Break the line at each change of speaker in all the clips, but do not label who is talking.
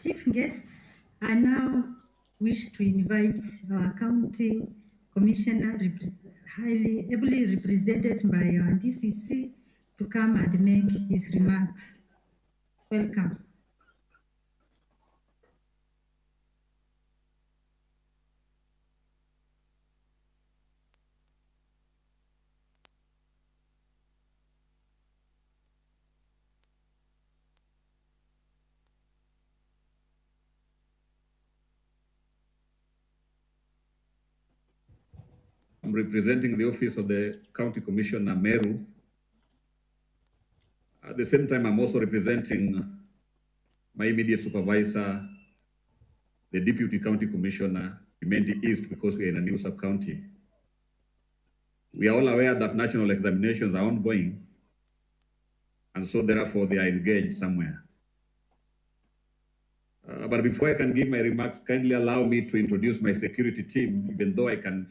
Chief guests, I now wish to invite our County Commissioner, highly ably represented by our DCC, to come and make his remarks. Welcome.
I'm representing the office of the County Commissioner, Meru. At the same time, I'm also representing my immediate supervisor, the Deputy County Commissioner, Imenti East, because we're in a new sub-county. We are all aware that national examinations are ongoing, and so therefore they are engaged somewhere. But before I can give my remarks, kindly allow me to introduce my security team, even though I can,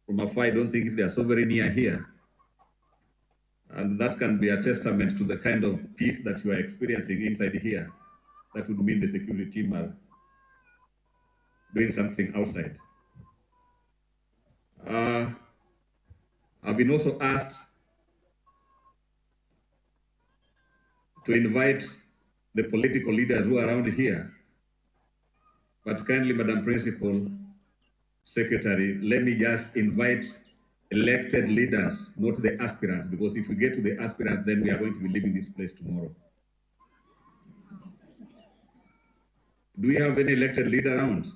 from afar, I don't think if they are so very near here. And that can be a testament to the kind of peace that you are experiencing inside here. That would mean the security team are doing something outside. I've been also asked to invite the political leaders who are around here. But kindly, Madam Principal Secretary, let me just invite elected leaders, not the aspirants, because if we get to the aspirants, then we are going to be leaving this place tomorrow. Do we have any elected leader around?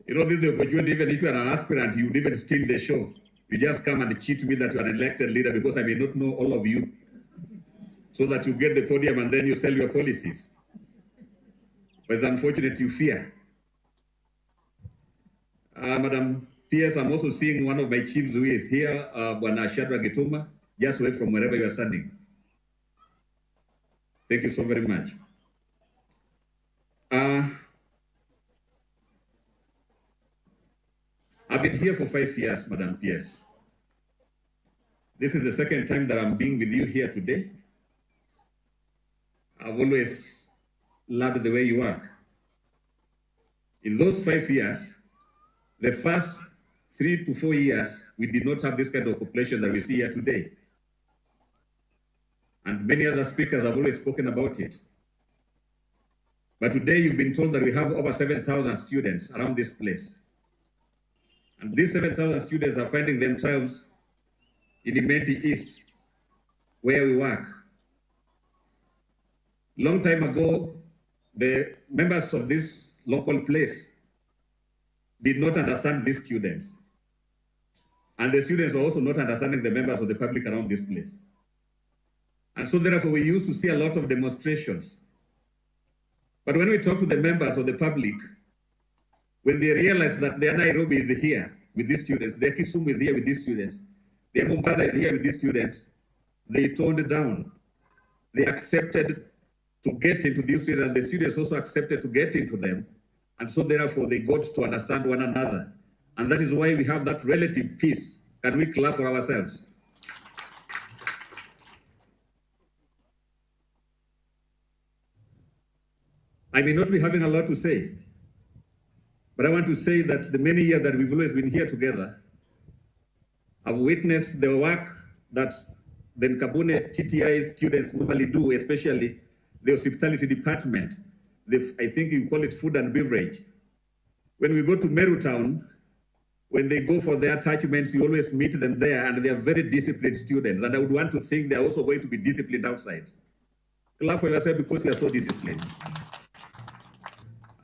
You know, this is the opportunity. Even if you are an aspirant, you would even steal the show. You just come and cheat me that you are an elected leader because I may not know all of you, so that you get the podium and then you sell your policies. But it's unfortunate you fear. Madam PS, I'm also seeing one of my chiefs who is here, Bwana Aritwa Gwikirwa. Just wait from wherever you are standing. Thank you so very much. I've been here for 5 years, Madam PS. This is the second time that I'm being with you here today. I've always loved the way you work. In those 5 years, the first 3 to 4 years, we did not have this kind of population that we see here today. And many other speakers have always spoken about it. But today you've been told that we have over 7,000 students around this place. And these 7,000 students are finding themselves in Imenti East, where we work. Long time ago, the members of this local place did not understand these students. And the students were also not understanding the members of the public around this place. And so therefore we used to see a lot of demonstrations. But when we talk to the members of the public, when they realize that their Nairobi is here with these students, their Kisumu is here with these students, their Mombasa is here with these students, they toned down. They accepted to get into these students, and the students also accepted to get into them. And so therefore they got to understand one another. And that is why we have that relative peace. Can we clap for ourselves? I may not be having a lot to say, but I want to say that the many years that we've always been here together, I've witnessed the work that the Nkabune TTI students normally do, especially the hospitality department. I think you call it food and beverage. When we go to Meru Town, when they go for their attachments, you always meet them there, and they are very disciplined students. And I would want to think they're also going to be disciplined outside. Clap for yourself because you are so disciplined.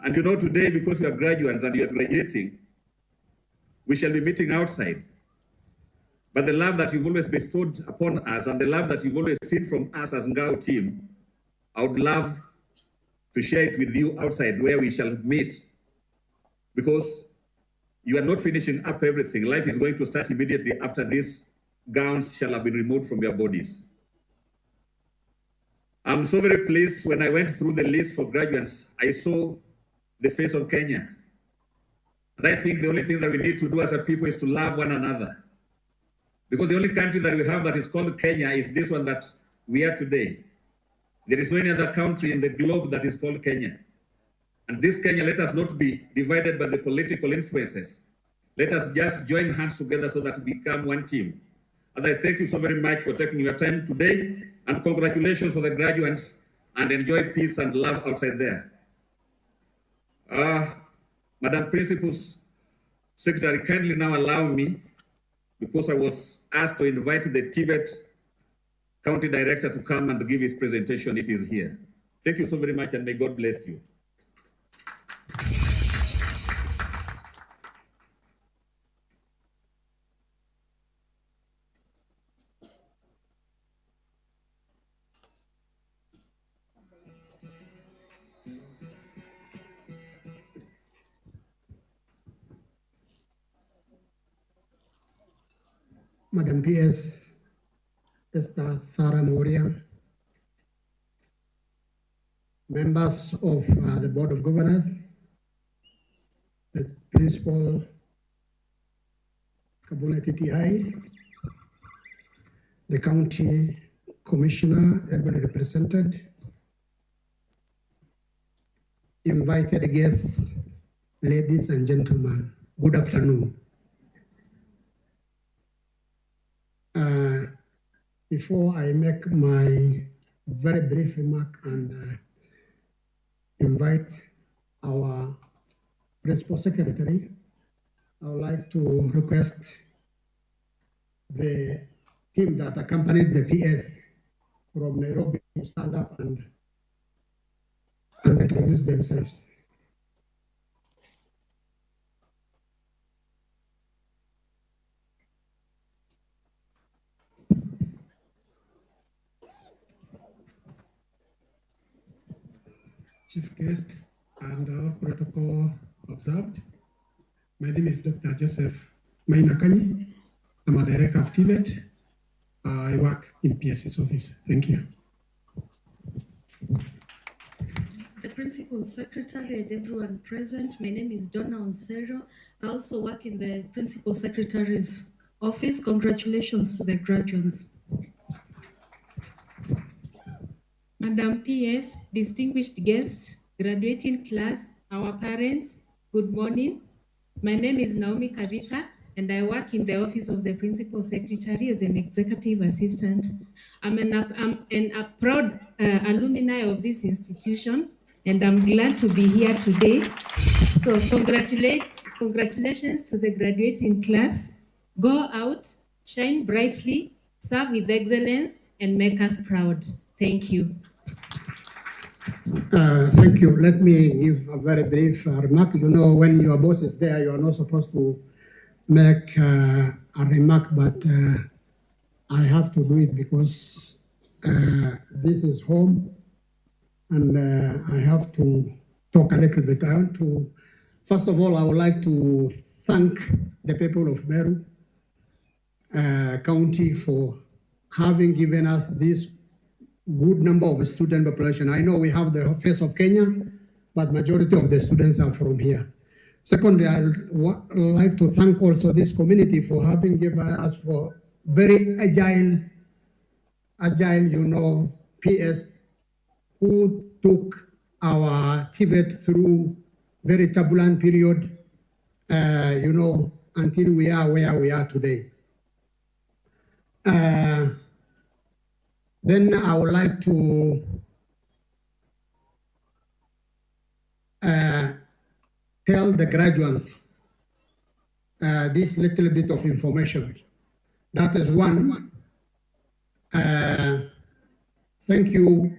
And you know, today, because you are graduates and you are graduating, we shall be meeting outside. But the love that you've always bestowed upon us and the love that you've always seen from us as Ngao team, I would love to share it with you outside where we shall meet, because you are not finishing up everything. Life is going to start immediately after these gowns shall have been removed from your bodies. I'm so very pleased when I went through the list for graduates, I saw the face of Kenya. And I think the only thing that we need to do as a people is to love one another. Because the only country that we have that is called Kenya is this one that we are today. There is no any other country in the globe that is called Kenya. And this Kenya, let us not be divided by the political influences. Let us just join hands together so that we become one team. And I thank you so very much for taking your time today, and congratulations for the graduates, and enjoy peace and love outside there. Madam Principal's Secretary, kindly now allow me, because I was asked to invite the TVET County Director to come and give his presentation if he's here. Thank you so very much, and may God bless you.
Madam PS, Esther Thara Moria, members of the Board of Governors, the Principal Nkabune Tti, the County Commissioner, everybody represented, invited guests, ladies and gentlemen, good afternoon. Before I make my very brief remark and invite our Principal Secretary, I would like to request the team that accompanied the PS from Nairobi to stand up and introduce themselves.
Chief guest and all protocol observed. My name is Dr. Joseph Mainakani. I'm a director of TVET. I work in PS's office. Thank you.
The Principal Secretary and everyone present, my name is Donna Onsero. I also work in the Principal Secretary's office. Congratulations to the graduates.
Madam PS, distinguished guests, graduating class, our parents, good morning. My name is Naomi Kavita, and I work in the office of the Principal Secretary as an executive assistant. I'm a proud alumni of this institution, and I'm glad to be here today. So congratulations to the graduating class. Go out, shine brightly, serve with excellence, and make us proud. Thank you.
Thank you. Let me give a very brief remark. You know, when your boss is there, you are not supposed to make a remark, but I have to do it because this is home, and I have to talk a little bit. I want to, first of all, I would like to thank the people of Meru County for having given us this good number of student population. I know we have the face of Kenya, but majority of the students are from here. Secondly, I would like to thank also this community for having given us for very agile, you know, PS, who took our TVET through very turbulent period, you know, until we are where we are today. Then I would like to tell the graduates this little bit of information. That is one, thank you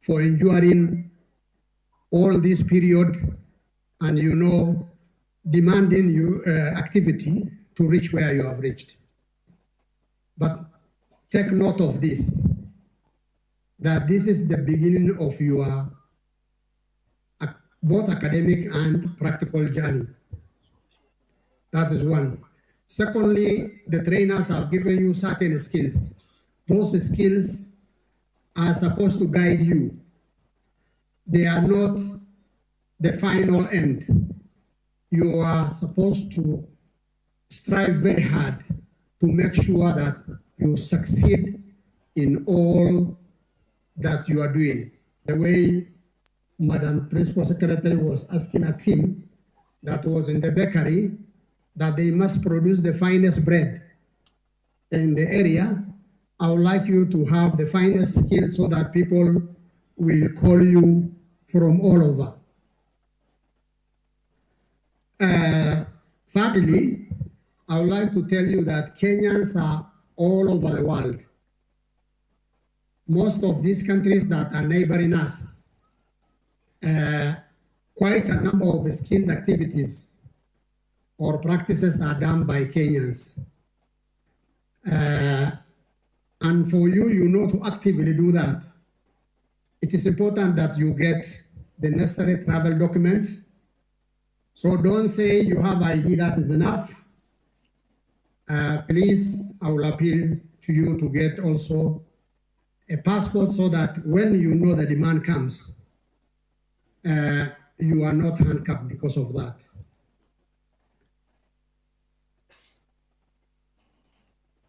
for enduring all this period and, you know, demanding your activity to reach where you have reached. But take note of this, that this is the beginning of your both academic and practical journey. That is one. Secondly, the trainers have given you certain skills. Those skills are supposed to guide you. They are not the final end. You are supposed to strive very hard to make sure that you succeed in all that you are doing. The way Madam Principal Secretary was asking a team that was in the bakery that they must produce the finest bread in the area. I would like you to have the finest skill so that people will call you from all over. Thirdly, I would like to tell you that Kenyans are all over the world. Most of these countries that are neighboring us, quite a number of skilled activities or practices are done by Kenyans. And for you, you know to actively do that. It is important that you get the necessary travel document. So don't say you have ID, that is enough. Please, I will appeal to you to get also a passport so that when you know the demand comes, you are not handcuffed because of that.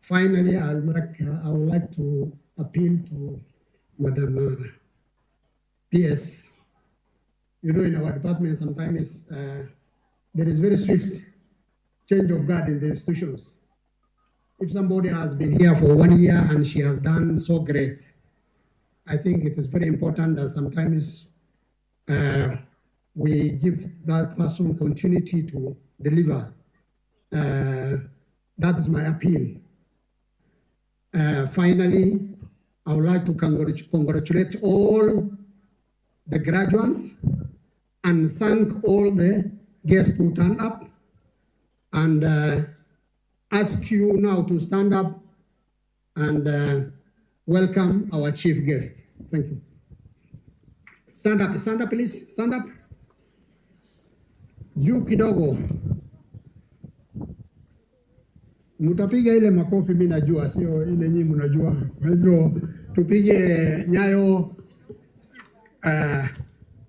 Finally, I would like to appeal to Madam PS. You know, in our department, sometimes there is very swift change of guard in the institutions. If somebody has been here for 1 year and she has done so great, I think it is very important that sometimes we give that person continuity to deliver. That is my appeal. Finally, I would like to congratulate all the graduates and thank all the guests who turned up, and ask you now to stand up and welcome our chief guest. Thank you. Stand up please, stand up. Juu kidogo. Mutapiga ile makofi, mimi najua, sio ile nyinyi mnajua. Kwa hivyo tupige nyayo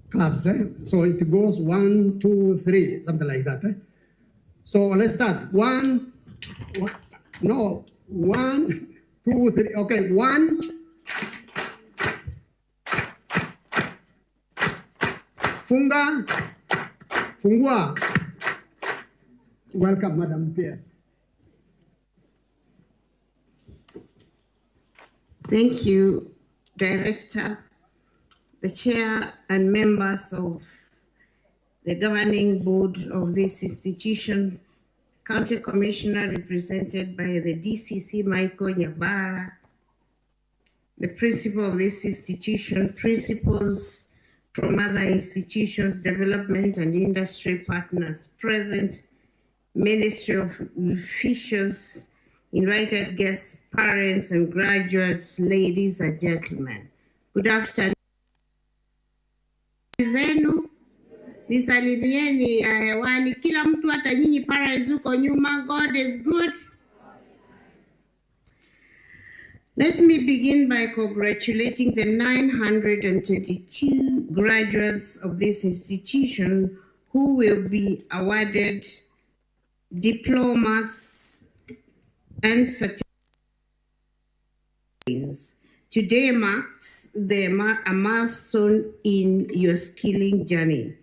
claps, eh? So it goes 1, 2, 3, something like that. Eh? So let's start. 1, 2, 3. Okay, 1. Funga, fungua. Welcome, Madam PS.
Thank you, Director, the Chair and members of the governing board of this institution, County Commissioner represented by the DCC, Michael Nyabara, the principal of this institution, principals from other institutions, development and industry partners present, Ministry of officials, invited guests, parents and graduates, ladies and gentlemen. Good afternoon. Zenu, nisalimieni hewani, kila mtu, hata nyinyi parents huko nyuma. God is good. Let me begin by congratulating the 922 graduates of this institution who will be awarded diplomas and certificates. Today marks a milestone in your skilling journey.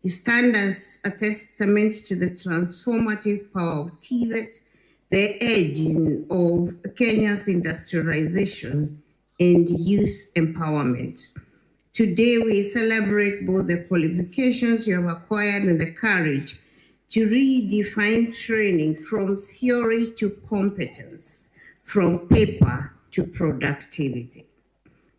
You stand as a testament to the transformative power of TVET, the engine of Kenya's industrialization and youth empowerment. Today we celebrate both the qualifications you have acquired and the courage to redefine training from theory to competence, from paper to productivity.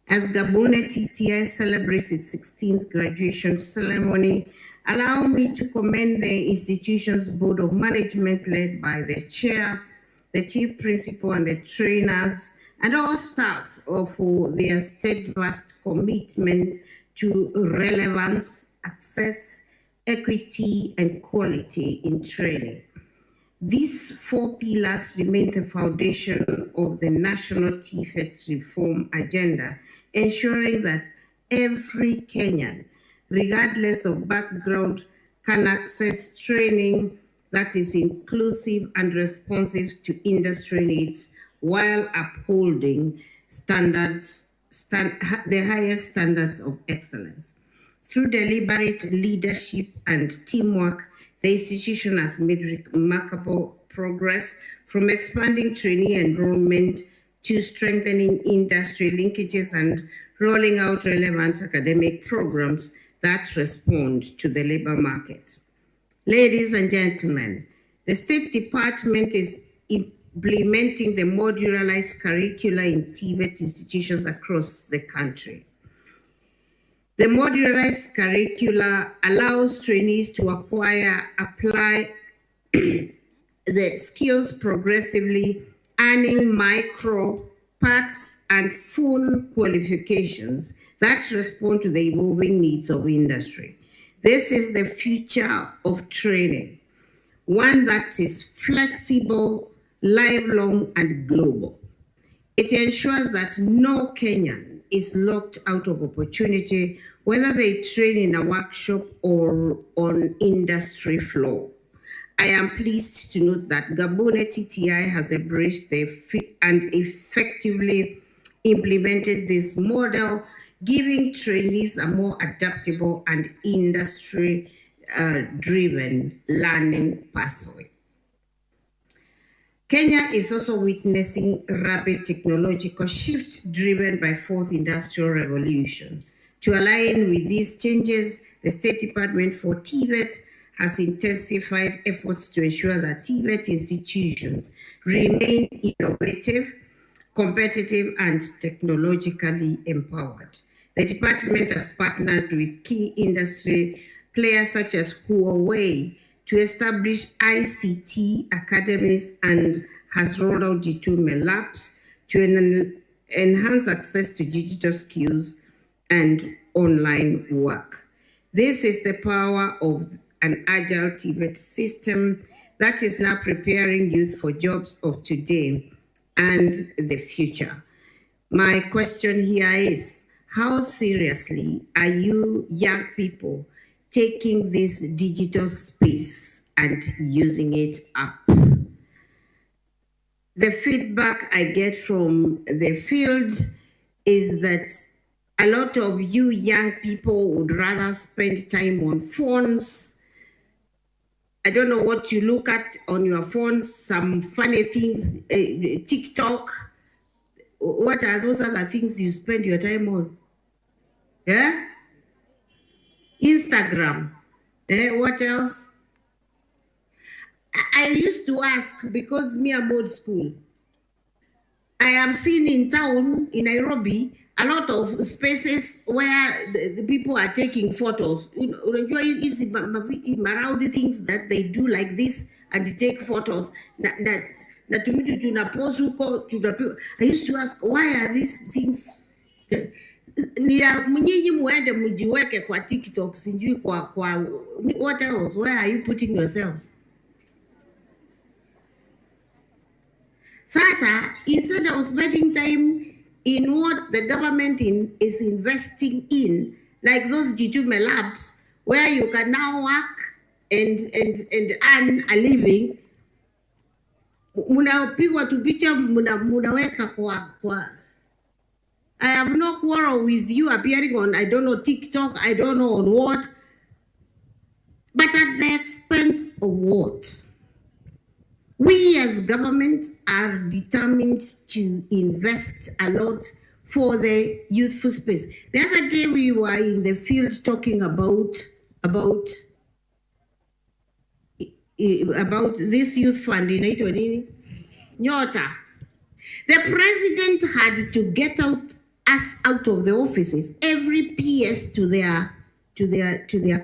As Nkabune Tti celebrates its 16th graduation ceremony, allow me to commend the institution's board of management led by the chair, the chief principal and the trainers, and all staff for their steadfast commitment to relevance, access, equity, and quality in training. These 4 pillars remain the foundation of the national TVET reform agenda, ensuring that every Kenyan, regardless of background, can access training that is inclusive and responsive to industry needs while upholding standards the highest standards of excellence. Through deliberate leadership and teamwork, the institution has made remarkable progress from expanding trainee enrollment to strengthening industry linkages and rolling out relevant academic programs that respond to the labor market. Ladies and gentlemen, the State Department is implementing the modularized curricula in TVET institutions across the country. The modularized curricula allows trainees to apply the skills progressively, earning micro, parts, and full qualifications that respond to the evolving needs of industry. This is the future of training, one that is flexible, lifelong, and global. It ensures that no Kenyan is locked out of opportunity, whether they train in a workshop or on industry floor. I am pleased to note that Nkabune TTI has embraced and effectively implemented this model, giving trainees a more adaptable and industry-driven learning pathway. Kenya is also witnessing rapid technological shift driven by fourth industrial revolution. To align with these changes, the State Department for TVET has intensified efforts to ensure that TVET institutions remain innovative, competitive, and technologically empowered. The department has partnered with key industry players such as Huawei to establish ICT academies and has rolled out G2 labs to enhance access to digital skills and online work. This is the power of an agile TVET system that is now preparing youth for jobs of today and the future. My question here is, how seriously are you young people taking this digital space and using it up? The feedback I get from the field is that a lot of you young people would rather spend time on phones. I don't know what you look at on your phones, some funny things, TikTok. What are those other things you spend your time on? Yeah? Instagram. What else? I used to ask, because me I'm old school. I have seen in town, in Nairobi, a lot of spaces where the people are taking photos. You know, around the things that they do like this and they take photos. I used to ask, why are these things? TikTok, what else? Where are you putting yourselves? Sasa, instead of spending time in what the government is investing in, like those G2 labs, where you can now work and earn a living, munapigwa tu picha munaweka kwa. I have no quarrel with you appearing on, I don't know, TikTok, I don't know on what, but at the expense of what? We as government are determined to invest a lot for the youthful space. The other day we were in the field talking about this youth fund in Nyota. The president had to get us out of the offices, every PS to their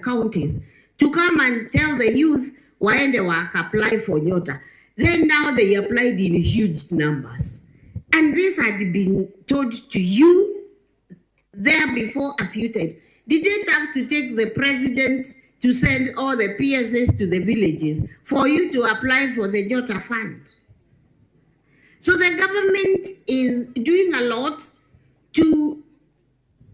counties, to come and tell the youth why they work apply for Nyota. Then now they applied in huge numbers. And this had been told to you there before a few times. Didn't have to take the president to send all the PSS to the villages for you to apply for the Nyota fund. So the government is doing a lot to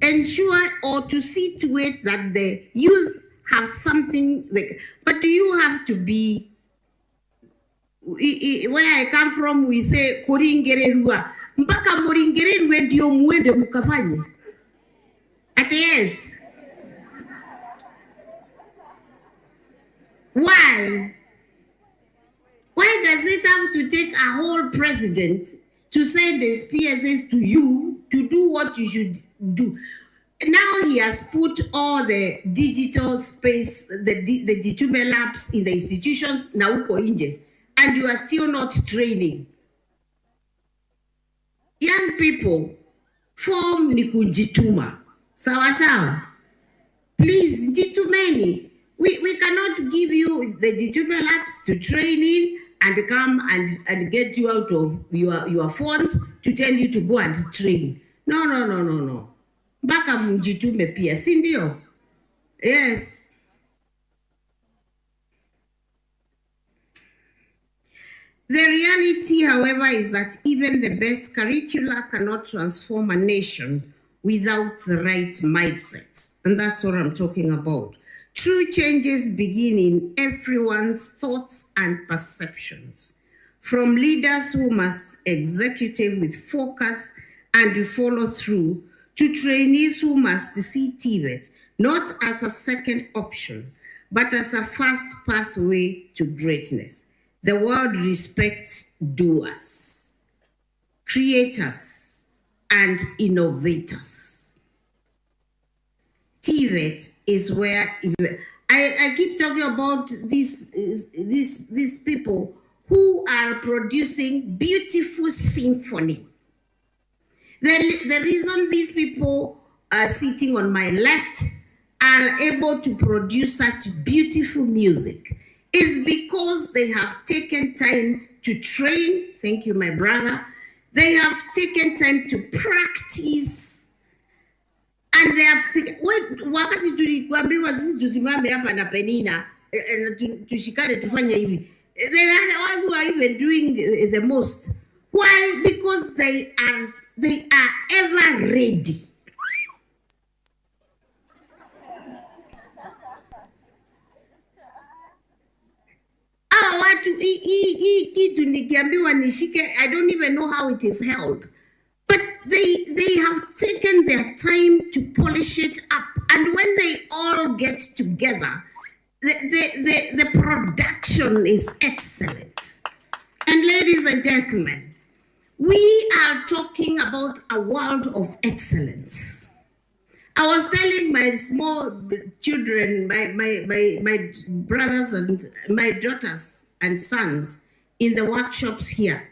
ensure or to see to it that the youth have something, but do you have to be, where I come from, we say, Koringererua, mpaka muringererwe ndio muende mukafanye. Ati yes. Why? Why does it have to take a whole president to send his PSS to you to do what you should do? Now he has put all the digital space, the digital labs in the institutions, now uko nje, and you are still not training. Young people, form ni kunjituma. Sawa sawa. Please, jitumeni. We cannot give you the digital labs to training and come and get you out of your phones to tell you to go and train. No. Baka mjitume pia, si ndio? Yes. The reality, however, is that even the best curricula cannot transform a nation without the right mindset. And that's what I'm talking about. True changes begin in everyone's thoughts and perceptions. From leaders who must execute with focus and follow through, to trainees who must see TVET not as a second option, but as a first pathway to greatness. The world respects doers, creators, and innovators. TVET is where I keep talking about these people who are producing beautiful symphony. The reason these people are sitting on my left are able to produce such beautiful music is because they have taken time to train. Thank you, my brother. They have taken time to practice, and they have taken. Wakati tulikuambiwa sisi tusimame hapa na Penina tushikane tufanye hivi. They are the ones who are even doing the most. Why? Because they are ever ready. I don't even know how it is held. But they have taken their time to polish it up. And when they all get together, the production is excellent. And ladies and gentlemen, we are talking about a world of excellence. I was telling my small children, my brothers and my daughters and sons in the workshops here.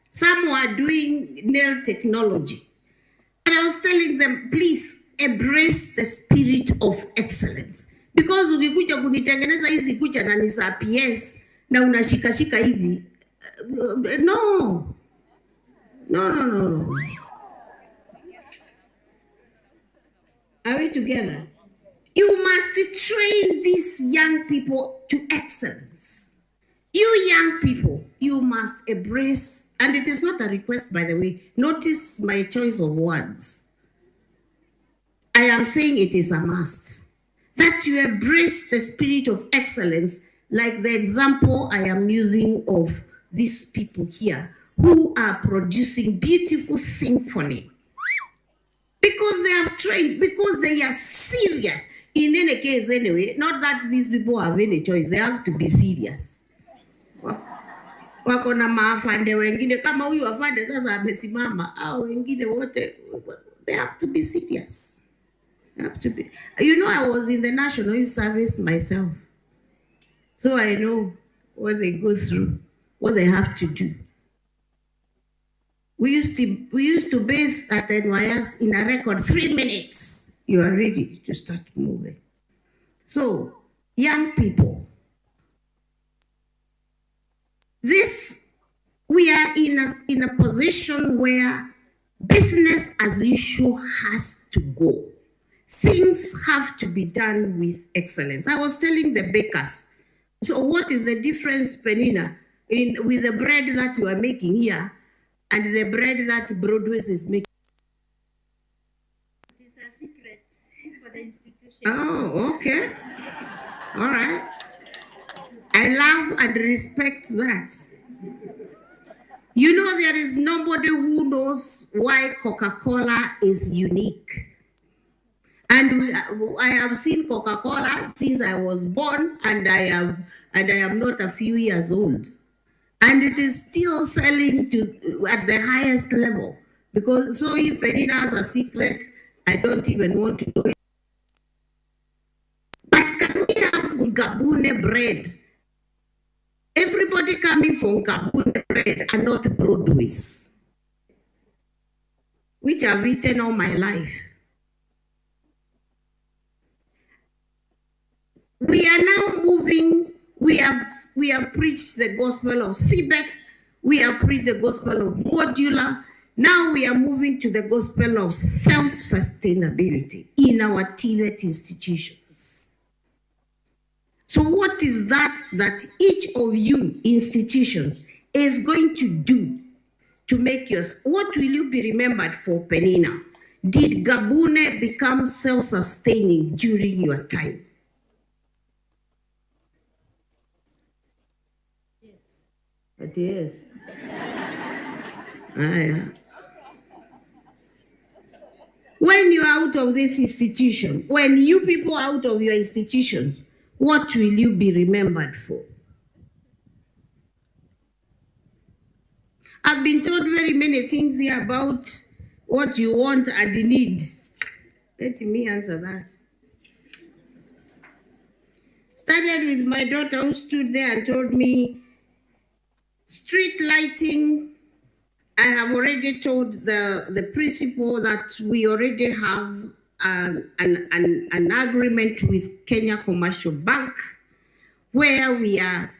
Some were doing nail technology. And I was telling them, please embrace the spirit of excellence. Because ukikuja kunitengeneza hizi kucha na nisa PS na unashikashika hivi. No. Are we together? You must train these young people to excellence. You young people, you must embrace, and it is not a request, by the way. Notice my choice of words. I am saying it is a must. That you embrace the spirit of excellence, like the example I am using of these people here, who are producing beautiful symphony. Because they have trained, because they are serious. In any case, anyway, not that these people have any choice, they have to be serious. Wako na maafande wengine kama huyu afande sasa amesimama au wengine wote, they have to be serious. They have to be. You know, I was in the National Youth Service myself, so I know what they go through, what they have to do. We used to bathe at NYS in a record 3 minutes. You are ready to start moving. So, young people, we are in a position where business as usual has to go. Things have to be done with excellence. I was telling the bakers, so what is the difference, Penina, with the bread that you are making here and the bread that Broadway's is making?
It is a secret for the institution.
Oh, okay. All right. I love and respect that. You know, there is nobody who knows why Coca-Cola is unique. And I have seen Coca-Cola since I was born, and I am not a few years old. And it is still selling at the highest level. Because so if Penina has a secret, I don't even want to know it. But can we have Nkabune bread? Everybody coming from Nkabune bread are not Broadways, which I've eaten all my life. We are now moving, we have preached the gospel of CBET, we have preached the gospel of modular. Now we are moving to the gospel of self-sustainability in our TVET institutions. So what is that each of you institutions is going to do to make yours? What will you be remembered for, Penina? Did Nkabune become self-sustaining during your time?
Yes.
It is. When you're out of this institution, when you people are out of your institutions, what will you be remembered for? I've been told very many things here about what you want and need. Let me answer that. Started with my daughter who stood there and told me, street lighting, I have already told the principal that we already have an agreement with Kenya Commercial Bank where we are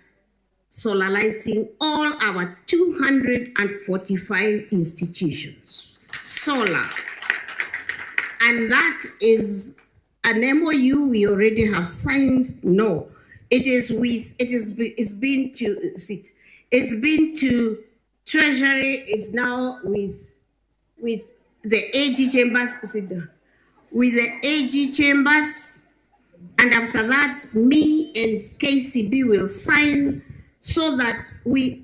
solarizing all our 245 institutions. Solar. And that is an MOU we already have signed. No, it's been to Treasury, is now with the AG chambers, with the AG chambers, and after that, me and KCB will sign so that we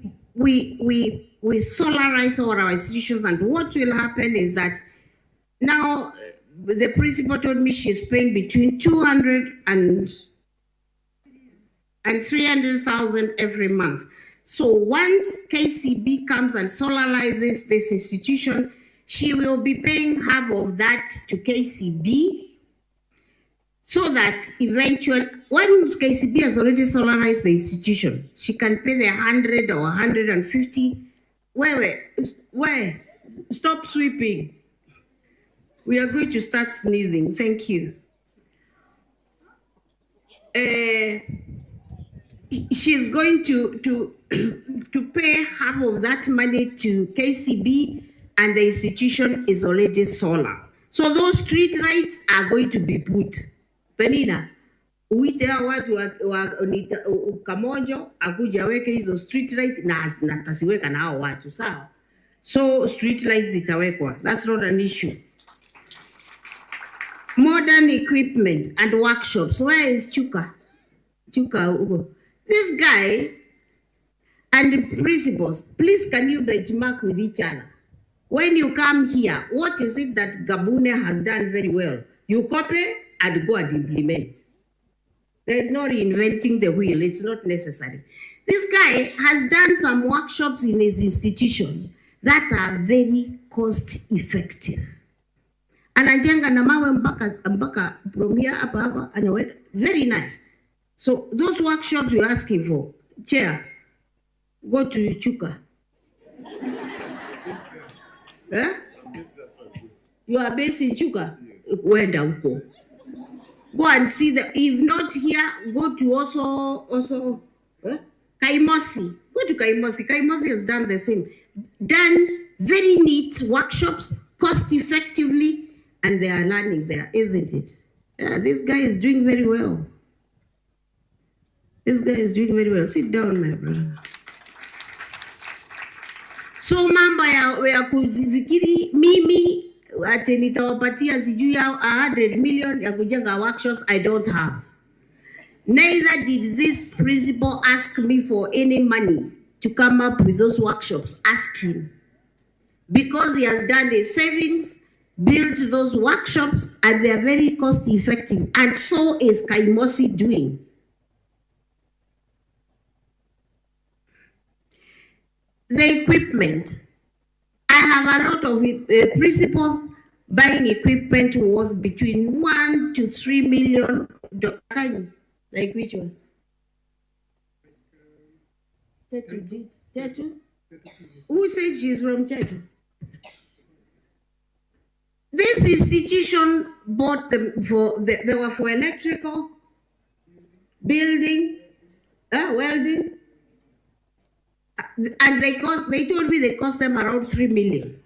solarize all our institutions. And what will happen is that now the principal told me she's paying between 200 and 300,000 every month. So once KCB comes and solarizes this institution, she will be paying half of that to KCB, so that eventually, when KCB has already solarized the institution, she can pay the 100 or 150. Where? Stop sweeping. We are going to start sneezing. Thank you. She's going to pay half of that money to KCB, and the institution is already solar. So those street lights are going to be put. Penina, uite watu wa Kamonjo akuja weke hizo street light na tasiweka na hao watu, sawa? So street lights zitawekwa. That's not an issue. Modern equipment and workshops. Where is Chuka? This guy and the principals, please can you benchmark with each other? When you come here, what is it that Nkabune has done very well? You copy and go and implement. There is no reinventing the wheel. It's not necessary. This guy has done some workshops in his institution that are very cost effective. Anajenga na mawe mpaka promia hapa anaweka, very nice. So those workshops you're asking for, chair, go to Chuka. Eh? You are based in Chuka? Wenda uko. Go and see if not here, go to also Kaimosi. Go to Kaimosi. Kaimosi has done the same. Done very neat workshops, cost effectively, and they are learning there, isn't it? Yeah, this guy is doing very well. This guy is doing very well. Sit down, my brother. So mambo ya kufikiri mimi ati nitawapatia sijui ya 100 million ya kujenga workshops, I don't have. Neither did this principal ask me for any money to come up with those workshops, ask him. Because he has done a savings, built those workshops, and they are very cost effective. And so is Kaimosi doing. The equipment. I have a lot of principals. Buying equipment was between 1 to 3 million. Like which one? Tetu did. Tetu? Who said she's from Tetu? This institution bought them for, they were for electrical, building, welding, and they told me they cost them around 3 million.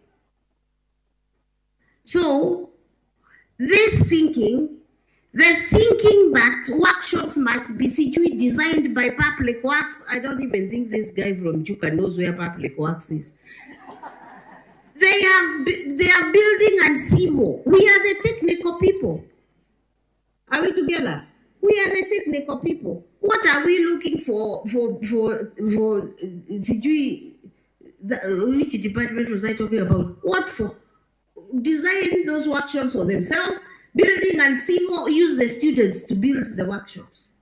So, this thinking, the thinking that workshops must be designed by Public Works, I don't even think this guy from Chuka knows where Public Works is. They are building and civil. We are the technical people. Are we together? We are the technical people. What are we looking for which department was I talking about? What for? Design those workshops for themselves, building and civil, use the students to build the workshops.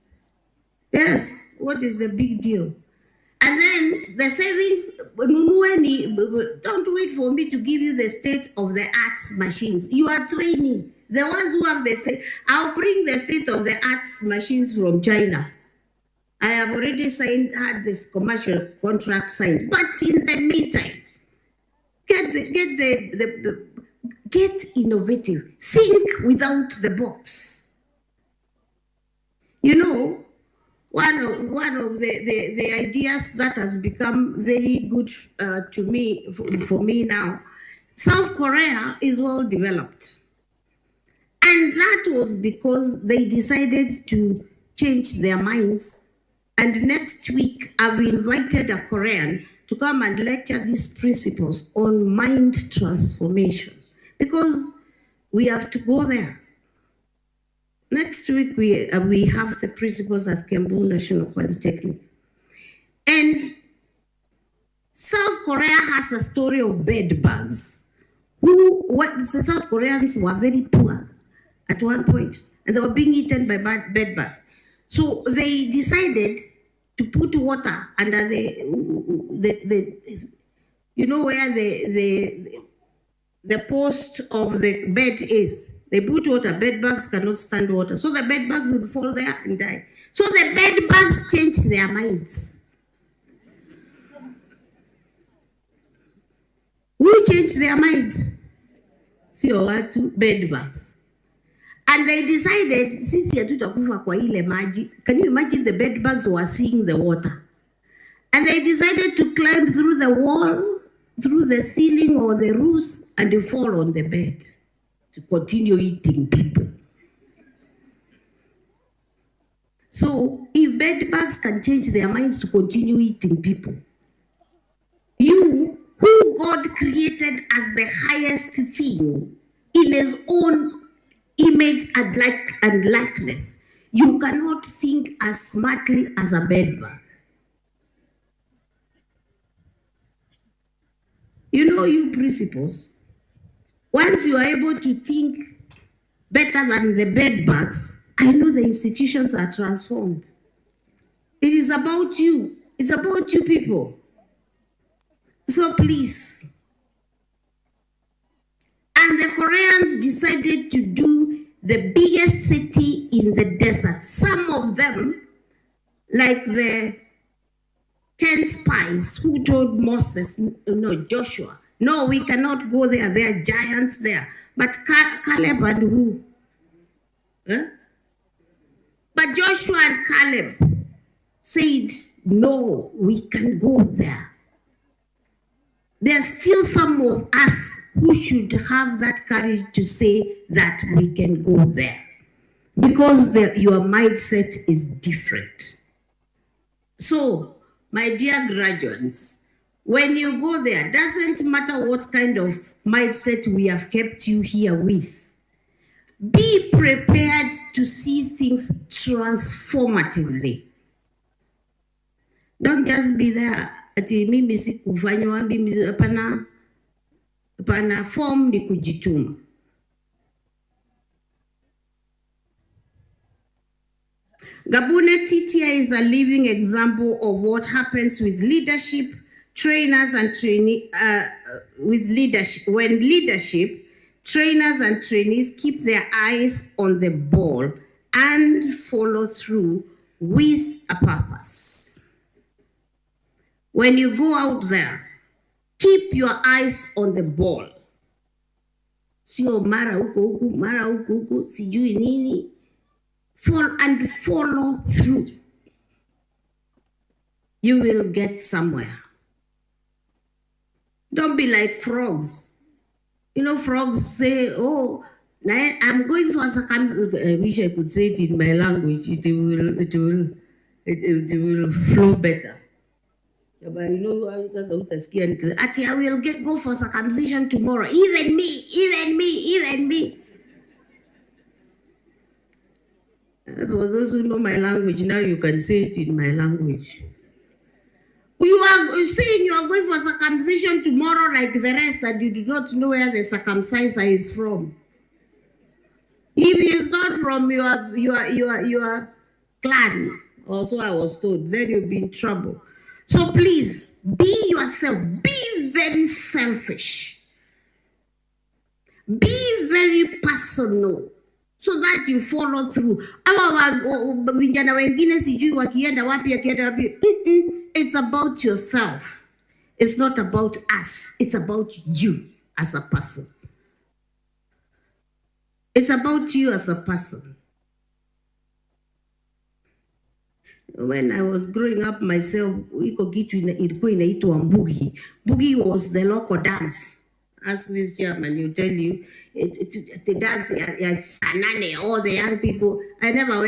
Yes, what is the big deal? And then the savings, don't wait for me to give you the state of the arts machines. You are training. The ones who have the state, I'll bring the state of the arts machines from China. I have already had this commercial contract signed. But in the meantime, get innovative. Think without the box. You know, one of the ideas that has become very good to me, for me now, South Korea is well developed. And that was because they decided to change their minds. And next week, I've invited a Korean to come and lecture these principles on mind transformation. Because we have to go there. Next week, we have the principals at Kiambu National Polytechnic. And South Korea has a story of bed bugs. The South Koreans were very poor at one point, and they were being eaten by bed bugs. So they decided to put water under you know where the post of the bed is. They put water. Bed bugs cannot stand water. So the bed bugs would fall there and die. So the bed bugs changed their minds. Who changed their minds? Bed bugs. And they decided, can you imagine the bed bugs were seeing the water? And they decided to climb through the wall, through the ceiling or the roofs, and they fall on the bed to continue eating people. So if bed bugs can change their minds to continue eating people, you, who God created as the highest thing in his own image and likeness, you cannot think as smartly as a bed bug. You know, you principals, once you are able to think better than the bed bugs, I know the institutions are transformed. It is about you. It's about you people. So please. And the Koreans decided to do the biggest city in the desert. Some of them, like the 10 spies who told Joshua, no, we cannot go there. There are giants there. But Caleb and who? Huh? But Joshua and Caleb said, no, we can go there. There's still some of us who should have that courage to say that we can go there. Because your mindset is different. So, my dear graduates, when you go there, doesn't matter what kind of mindset we have kept you here with. Be prepared to see things transformatively. Don't just be there ati mimi sikufanywa, mimi hapana, form ni kujituma. Nkabune Tti is a living example of what happens with leadership, trainers and when leadership, trainers and trainees keep their eyes on the ball and follow through with a purpose. When you go out there, keep your eyes on the ball. Sio mara huku, sijui nini. Follow through. You will get somewhere. Don't be like frogs. You know, frogs say, oh, I'm going for circumcision. I wish I could say it in my language. It will flow better. But you know, I will go for circumcision tomorrow. Even me. For those who know my language, now you can say it in my language. You are saying you are going for circumcision tomorrow like the rest, and you do not know where the circumciser is from. If he is not from your clan, or so I was told, then you'll be in trouble. So please, be yourself. Be very selfish. Be very personal, so that you follow through. It's about yourself. It's not about us. It's about you as a person. It's about you as a person. When I was growing up myself, Boogie was the local dance. Ask this German, he'll tell you, the dance, all the young people. I never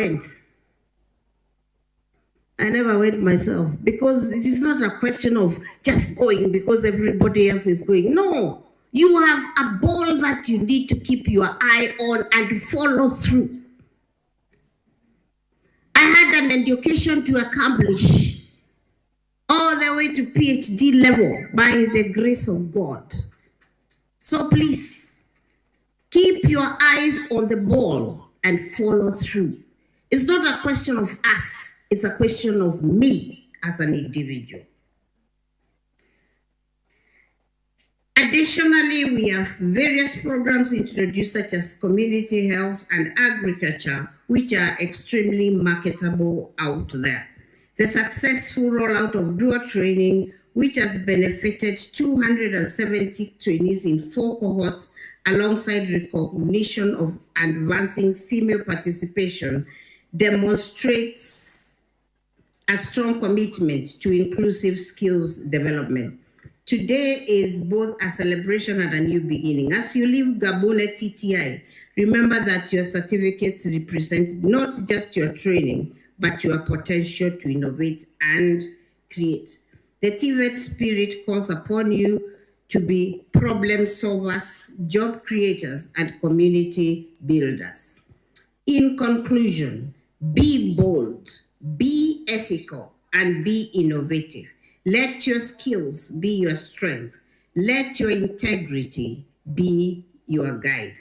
went myself, because it is not a question of just going because everybody else is going. No, you have a ball that you need to keep your eye on and follow through. I had an education to accomplish all the way to PhD level by the grace of God. So please, keep your eyes on the ball and follow through. It's not a question of us, it's a question of me as an individual. Additionally, we have various programs introduced, such as community health and agriculture, which are extremely marketable out there. The successful rollout of dual training, which has benefited 270 trainees in 4 cohorts, alongside recognition of advancing female participation, demonstrates a strong commitment to inclusive skills development. Today is both a celebration and a new beginning. As you leave Nkabune Tti, remember that your certificates represent not just your training, but your potential to innovate and create. The TVET spirit calls upon you to be problem solvers, job creators, and community builders. In conclusion, be bold, be ethical, and be innovative. Let your skills be your strength. Let your integrity be your guide.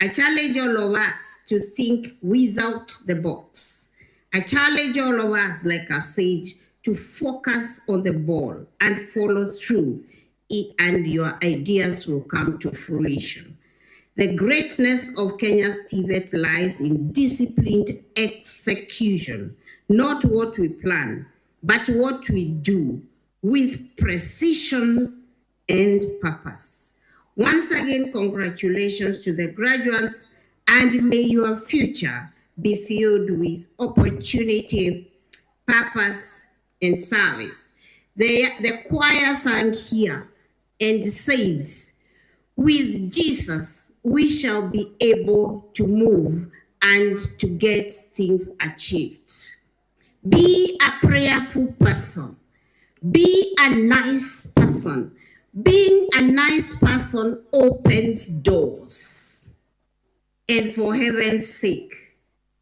I challenge all of us to think without the box. I challenge all of us, like I've said, to focus on the ball and follow through, and your ideas will come to fruition. The greatness of Kenya's TVET lies in disciplined execution, not what we plan, but what we do with precision and purpose. Once again, congratulations to the graduates, and may your future be filled with opportunity, purpose, and service. The choir sang here and said, with Jesus, we shall be able to move and to get things achieved. Be a prayerful person. Be a nice person. Being a nice person opens doors. And for heaven's sake,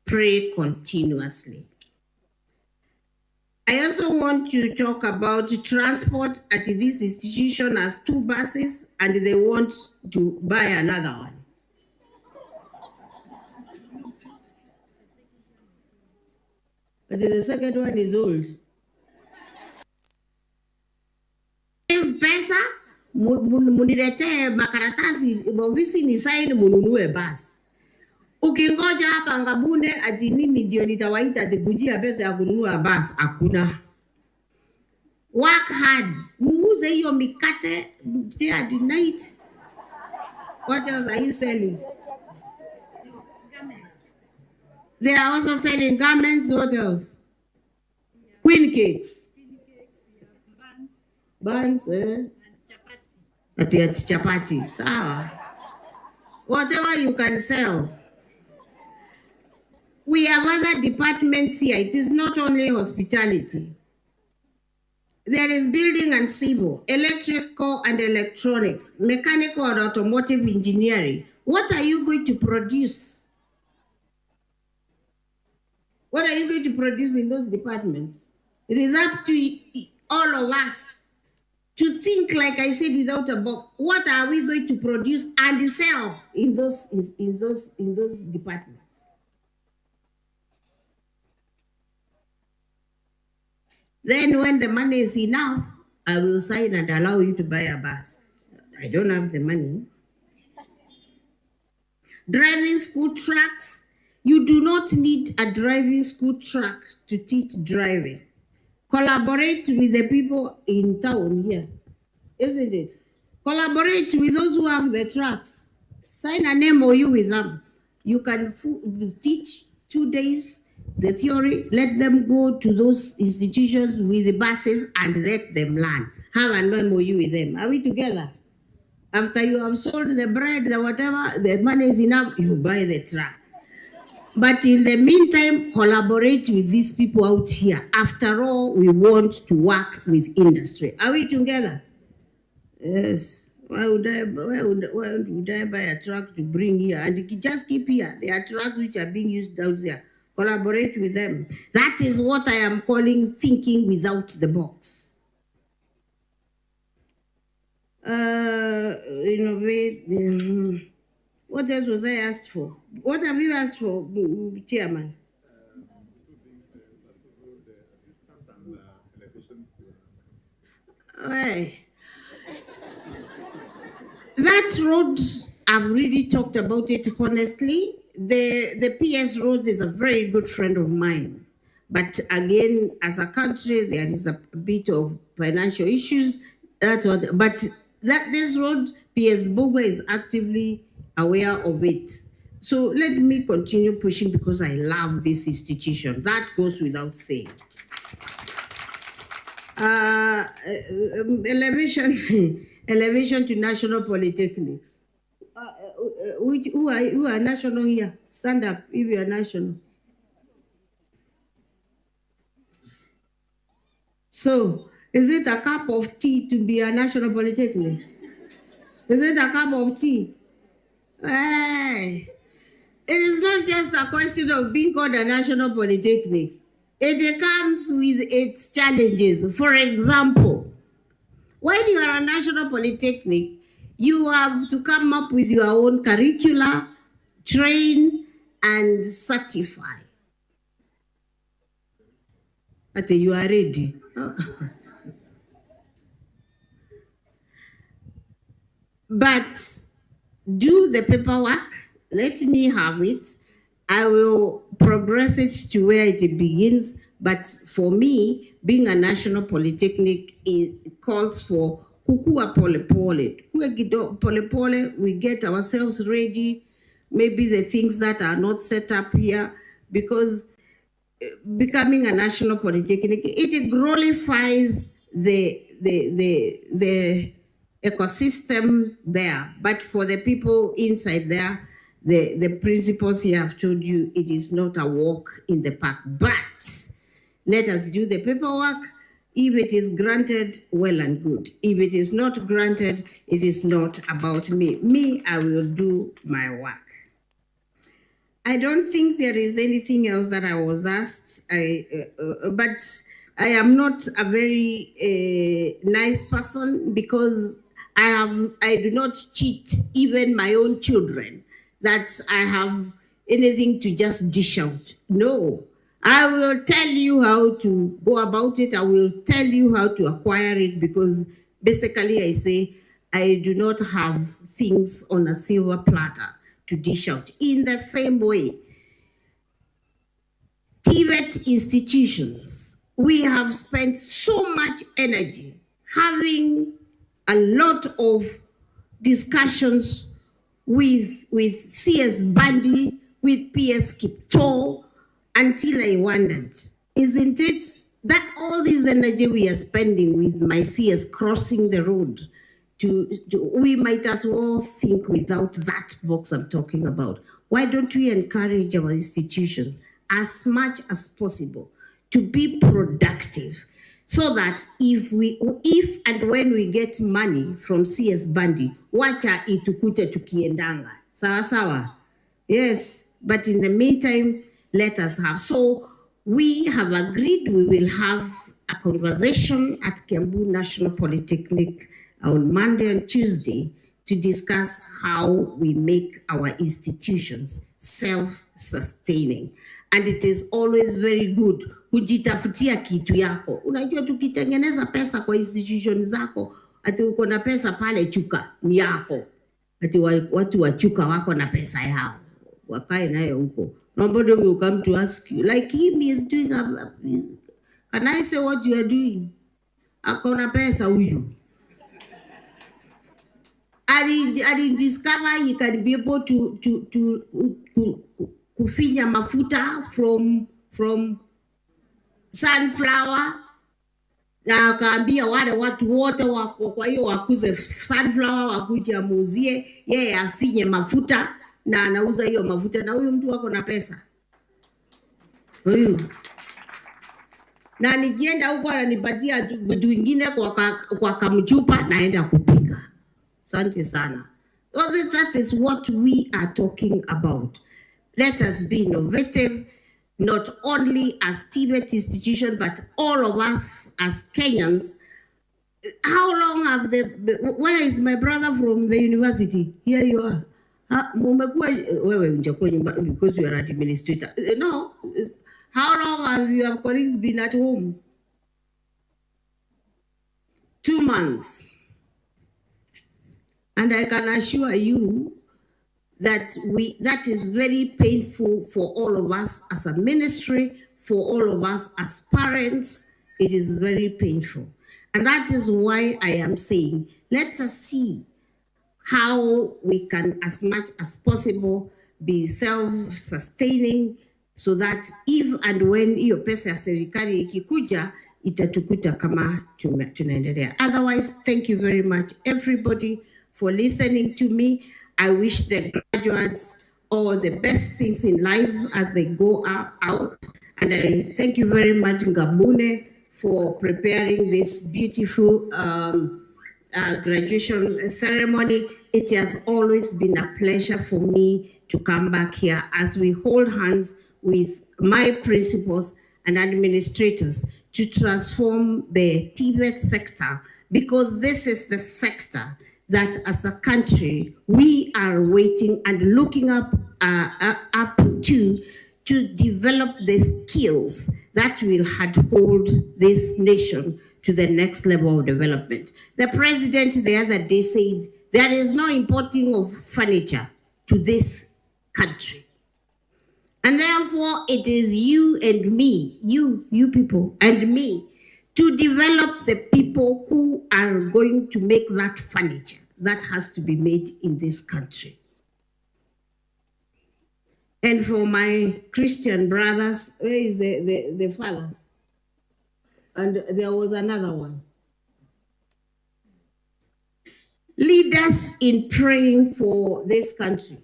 pray continuously. I also want to talk about transport at this institution as 2 buses, and they want to buy another one. But the second one is old. If pesa, muniletee makaratasi, ofisi ni sign mununue basi. Ukingoja hapa Nkabune ati mimi ndio nitawaita ati kujia pesa ya kununua basi, hakuna. Work hard. Muuze hiyo mikate day and night. What else are you selling? They are also selling garments. What else? Queen cakes. Buns, and chapati. At chapati. Sawa. Whatever you can sell. We have other departments here. It is not only hospitality. There is building and civil, electrical and electronics, mechanical and automotive engineering. What are you going to produce? What are you going to produce in those departments? It is up to all of us to think, like I said, without a box. What are we going to produce and sell in those departments? Then when the money is enough, I will sign and allow you to buy a bus. I don't have the money. Driving school trucks. You do not need a driving school truck to teach driving. Collaborate with the people in town here, isn't it? Collaborate with those who have the trucks. Sign an MOU with them. You can teach 2 days the theory, let them go to those institutions with the buses and let them learn. Have an MOU with them. Are we together? After you have sold the bread, the whatever, the money is enough, you buy the truck. But in the meantime, collaborate with these people out here. After all, we want to work with industry. Are we together? Yes. Why would I buy a truck to bring here? And just keep here. There are trucks which are being used out there. Collaborate with them. That is what I am calling thinking without the box. Innovate. What else was I asked for? What have you asked for, Chairman?
2 things, the assistance and elevation to...
Right. That road, I've really talked about it honestly. The PS Roads is a very good friend of mine. But again, as a country, there is a bit of financial issues. That's what, but this road, PS Boga is actively aware of it. So let me continue pushing because I love this institution. That goes without saying. Elevation to national polytechnics. Who are national here? Stand up if you are national. So, is it a cup of tea to be a national polytechnic? Is it a cup of tea? Hey. It is not just a question of being called a national polytechnic. It comes with its challenges. For example, when you are a national polytechnic, you have to come up with your own curricula, train, and certify. But you are ready. But do the paperwork. Let me have it. I will progress it to where it begins. But for me, being a national polytechnic, it calls for kukua pole pole. We get ourselves ready. Maybe the things that are not set up here, because becoming a national polytechnic, it glorifies the ecosystem there. But for the people inside there, the principals here have told you it is not a walk in the park. But let us do the paperwork. If it is granted, well and good. If it is not granted, it is not about me. Me, I will do my work. I don't think there is anything else that I was asked. But I am not a very nice person because I do not cheat even my own children that I have anything to just dish out. No, I will tell you how to go about it. I will tell you how to acquire it, because basically I say I do not have things on a silver platter to dish out. In the same way, TVET institutions, we have spent so much energy having a lot of discussions with CS Bundy, with PS Kipto, until I wondered, isn't it that all this energy we are spending with my CS crossing the road, we might as well think without that box I'm talking about. Why don't we encourage our institutions as much as possible to be productive, so that if and when we get money from CS Bundy, wacha itukute tukiendanga. Sawa sawa. Yes, but in the meantime, let us have. So we have agreed we will have a conversation at Kiambu National Polytechnic on Monday and Tuesday to discuss how we make our institutions self-sustaining. And it is always very good kujitafutia kitu yako. Unajua tukitengeneza pesa kwa institution zako, ati uko na pesa pale chuka ni yako. Ati watu wa chuka wako na pesa yao. Wakae nayo huko. Nobody will come to ask you. Like him, he is doing can I say what you are doing? Ako na pesa huyu. And he discover he can be able to kufinya mafuta from sunflower, na akaambia wale watu wote wako kwa hiyo wakuze sunflower wakuja muuzie yeye afinye mafuta na anauza hiyo mafuta, na huyu mtu wako na pesa huyu. Na nikienda huko ananipatia vitu vingine kwa kamchupa naenda kupika. Asante sana. So that is what we are talking about. Let us be innovative, not only as TVET institution, but all of us as Kenyans. How long have where is my brother from the university? Here you are. Because you are an administrator. No. How long have your colleagues been at home? 2 months. And I can assure you that that is very painful for all of us as a ministry, for all of us as parents. It is very painful. And that is why I am saying, let us see how we can, as much as possible, be self-sustaining, so that if and when hiyo pesa ya serikali ikikuja, itatukuta kama tunaendelea. Otherwise, thank you very much, everybody, for listening to me. I wish the graduates all the best things in life as they go out. And I thank you very much, Nkabune, for preparing this beautiful graduation ceremony. It has always been a pleasure for me to come back here as we hold hands with my principals and administrators to transform the TVET sector, because this is the sector that as a country we are waiting and looking up to develop the skills that will hold this nation to the next level of development. The president the other day said there is no importing of furniture to this country. And therefore it is you and me, you people and me, to develop the people who are going to make that furniture that has to be made in this country. And for my Christian brothers, where is the father? And there was another one. Lead us in praying for this country.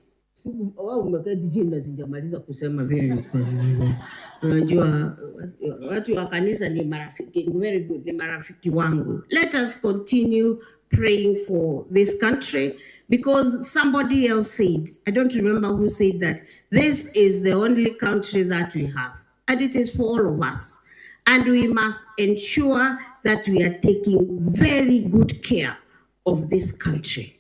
Watu wa kanisa ni marafiki, very good, ni marafiki wangu. Let us continue praying for this country, because somebody else said, I don't remember who said that, this is the only country that we have, and it is for all of us. and we must ensure that we are taking very good care of this country.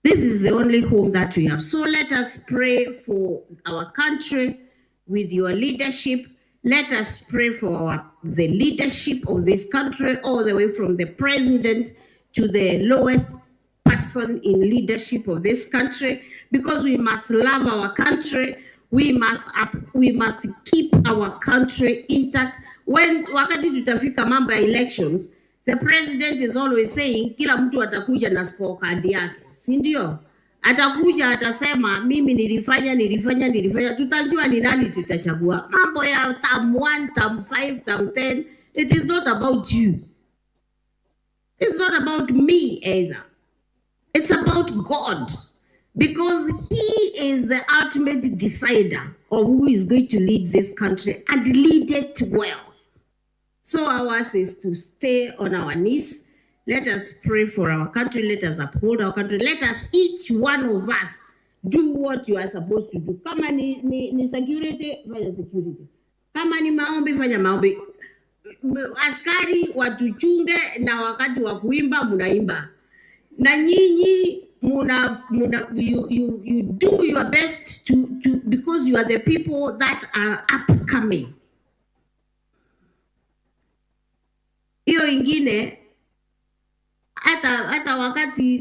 This is the only home that we have. So let us pray for our country with your leadership. Let us pray for the leadership of this country, all the way from the president to the lowest person in leadership of this country, because we must love our country. We must keep our country intact. When wakati tutafika mambo ya elections, the president is always saying kila mtu atakuja na scorecard yake, si ndio? Atakuja atasema mimi nilifanya, tutajua ni nani tutachagua. Mambo ya term 1, term 5, term 10, it is not about you. It's not about me either. It's about God, because He is the ultimate decider of who is going to lead this country and lead it well. So ours is to stay on our knees. Let us pray for our country. Let us uphold our country. Let us, each one of us, do what you are supposed to do. Kama ni security, fanya security. Kama ni maombi, fanya maombi. Askari watuchunge na wakati wa kuimba munaimba. Na nyinyi you do your best to because you are the people that are upcoming. Hiyo ingine hata wakati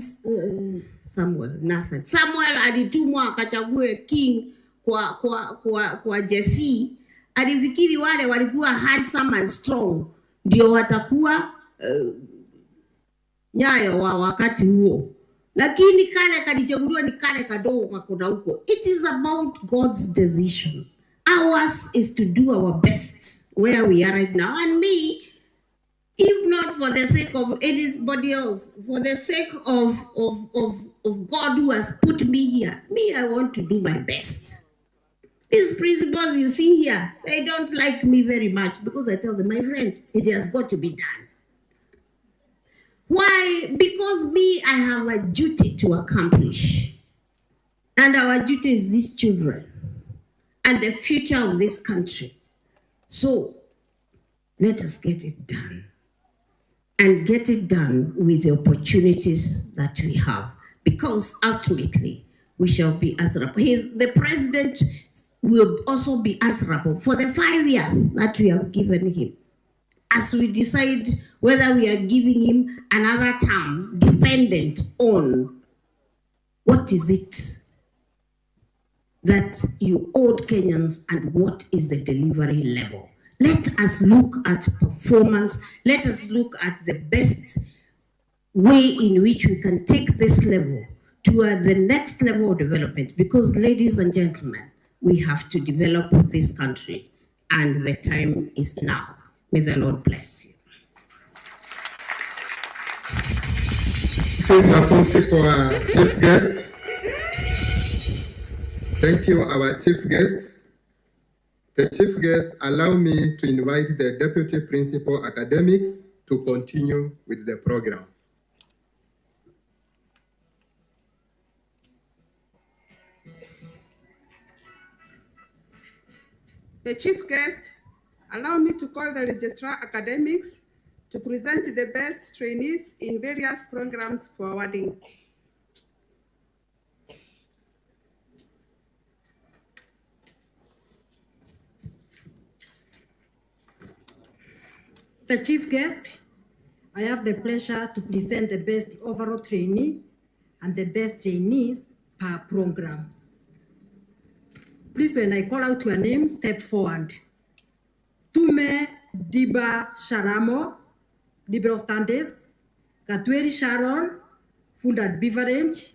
Samuel alitumwa akachague king kwa Jesse, alifikiri wale walikuwa handsome and strong ndio watakuwa nyayo wa wakati huo, lakini kale kalichaguliwa ni kale kadogo kakona huko. It is about God's decision. Ours is to do our best where we are right now. And me, if not for the sake of anybody else, for the sake of God who has put me here, I want to do my best. These principles you see here, they don't like me very much because I tell them, my friends, it has got to be done. Why? Because I have a duty to accomplish. And our duty is these children and the future of this country. So let us get it done. And get it done with the opportunities that we have. Because ultimately, we shall be answerable. The president will also be answerable for the 5 years that we have given him. As we decide whether we are giving him another term, dependent on what is it that you owed Kenyans and what is the delivery level. Let us look at performance. Let us look at the best way in which we can take this level to the next level of development. Because, ladies and gentlemen, we have to develop this country, and the time is now. May the Lord bless you.
Please approve for our chief guest. Thank you, our chief guest. The chief guest, allow me to invite the Deputy Principal Academics to continue with the program.
The chief guest, allow me to call the Registrar Academics to present the best trainees in various programs for awarding.
The chief guest, I have the pleasure to present the best overall trainee and the best trainees per program. Please, when I call out your name, step forward. Tume Diba Sharamo, Liberal Standards, Katweri Sharon, Food and Beverage,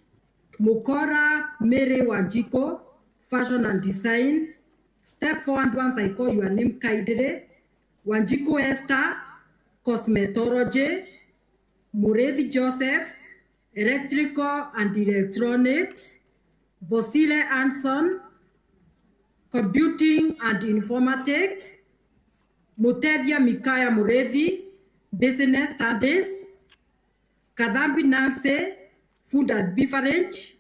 Mukora Mere Wanjiko, Fashion and Design. Step forward once I call your name, Kaidere, Wanjiko Esther, Cosmetology, Murethi Joseph, Electrical and Electronics, Bosile Anson, Computing and Informatics, Mutedia Mikaya Murethi, Business Studies, Kadhambi Nancy, Food and Beverage,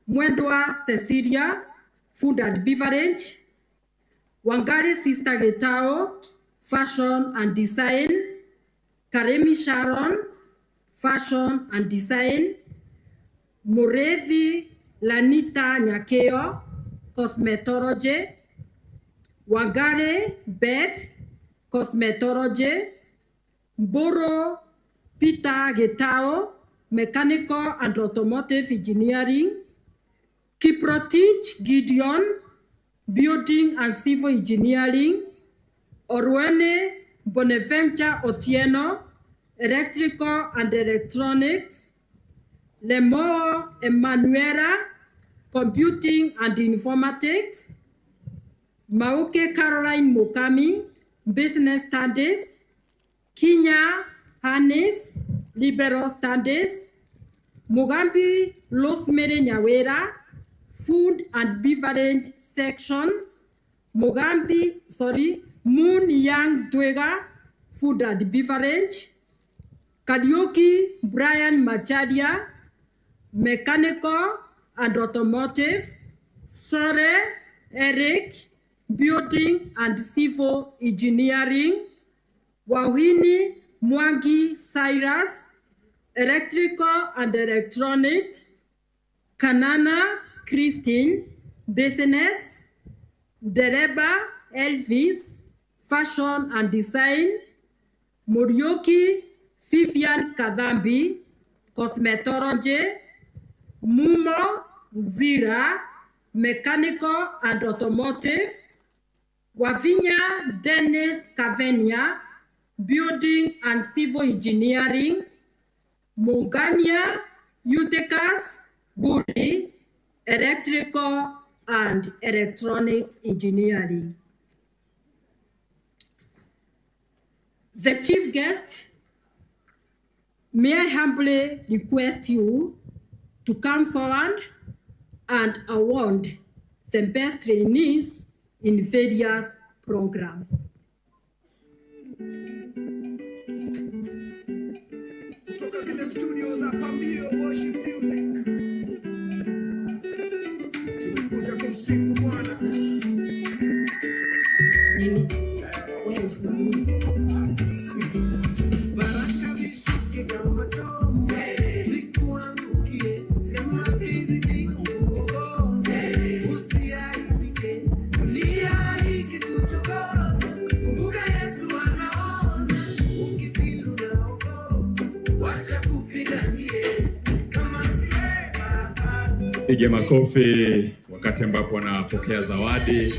Mwendwa Cecilia, Food and Beverage, Wangari Sister Getao, Fashion and Design. Karemi Sharon, Fashion and Design. Murethi Lanita Nyakeo, Cosmetology. Wangari Beth, Cosmetology. Mboro Peter Getao, Mechanical and Automotive Engineering. Kiprotich Gideon, Building and Civil Engineering. Orwene Bonaventure Otieno, Electrical and Electronics. Lemo Emanuela, Computing and Informatics. Mauke Caroline Mukami, Business Studies. Kinya Hannes, Liberal Studies. Mugambi Rosemary Nyawera, Food and Beverage Section. Moon Young Dwega, Food and Beverage. Kadioki Brian Machadia, Mechanical and Automotive. Sore Eric, Building and Civil Engineering. Wahini Mwangi Cyrus, Electrical and Electronics. Kanana Christine, Business. Dereba Elvis, Fashion and Design. Morioki Vivian Kadhambi, Cosmetology. Mumo Zira, Mechanical and Automotive. Wavinya Dennis Cavenia, Building and Civil Engineering. Mugania Eutychus Budi, Electrical and Electronics Engineering. The chief guest, may I humbly request you to come forward and award the best trainees in various programs.
Kutoka zile studios za Pambio Worship Music. Tumekuja kumsifu Bwana. Baraka zishuke kama chombe, zikuangukie, neema izidi kukuongoza. Usiaibike, dunia ikikuchokoza. Kumbuka Yesu anaona, ukifilu na okoka, wacha kupiganie kama siye baba.
Piga makofi wakati ambapo wanapokea zawadi.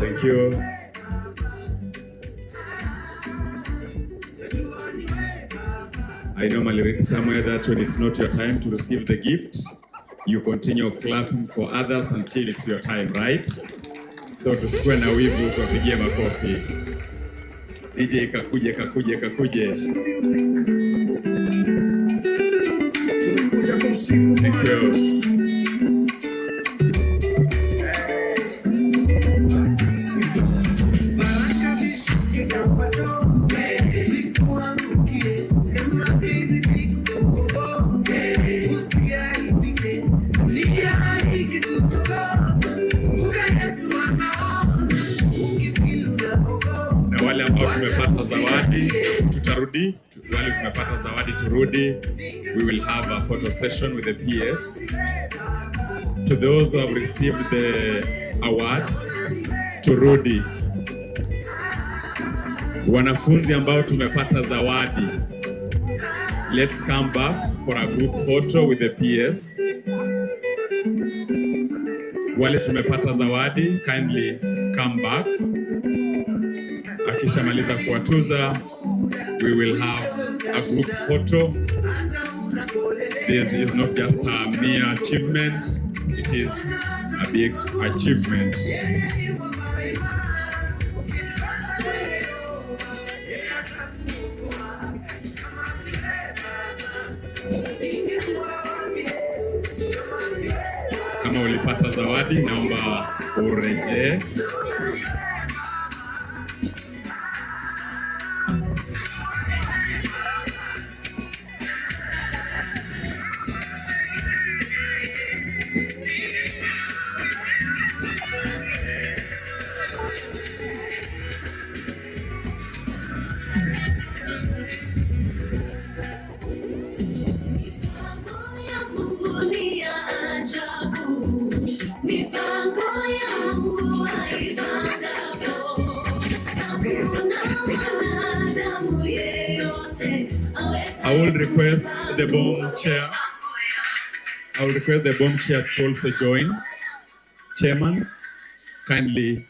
Thank you. I normally read somewhere that when it's not your time to receive the gift, you continue clapping for others until it's your time, right? So tusikue na wivu, tuwapigie makofi. DJ kakuje. Thank you. Na wale ambao tumepata zawadi tutarudi, wale tumepata zawadi turudi. We will have a photo session with the PS. To those who have received the award, turudi. Wanafunzi ambao tumepata zawadi, let's come back for a group photo with the PS. Wale tumepata zawadi, kindly come back. Akishamaliza kuwatuza, we will have a group photo. This is not just a mere achievement, it is a big achievement. Kama ulipata zawadi, naomba urejee.
I will request the BOM chair. I will request the BOM chair to also join. Chairman, kindly